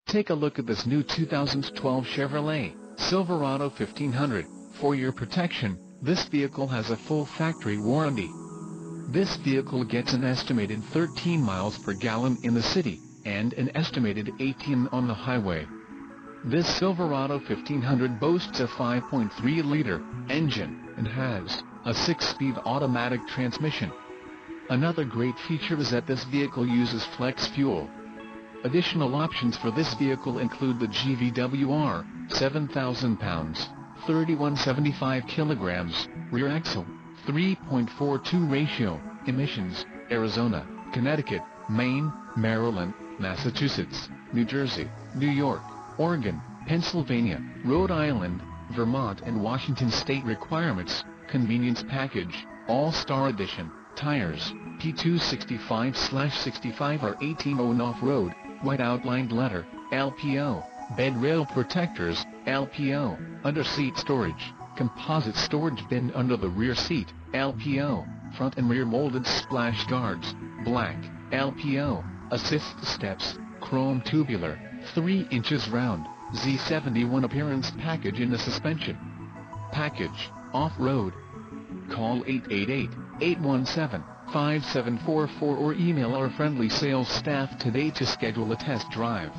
Take a look at this new 2012 Chevrolet Silverado 1500. For your protection, this vehicle has a full factory warranty. This vehicle gets an estimated 13 miles per gallon in the city, and an estimated 18 on the highway. This Silverado 1500 boasts a 5.3-liter engine, and has a 6-speed automatic transmission. Another great feature is that this vehicle uses flex fuel. Additional options for this vehicle include the GVWR, 7,000 pounds, 3175 kilograms, rear axle, 3.42 ratio, emissions, Arizona, Connecticut, Maine, Maryland, Massachusetts, New Jersey, New York, Oregon, Pennsylvania, Rhode Island, Vermont and Washington state requirements. Convenience package, All-Star Edition, tires, P265/65 or 18 off-road, white outlined letter, LPO, bed rail protectors, LPO, under-seat storage, composite storage bin under the rear seat, LPO, front and rear molded splash guards, black, LPO, assist steps, chrome tubular, 3 inches round, Z71 appearance package in the suspension package, off-road. Call 888-817-5744 or email our friendly sales staff today to schedule a test drive.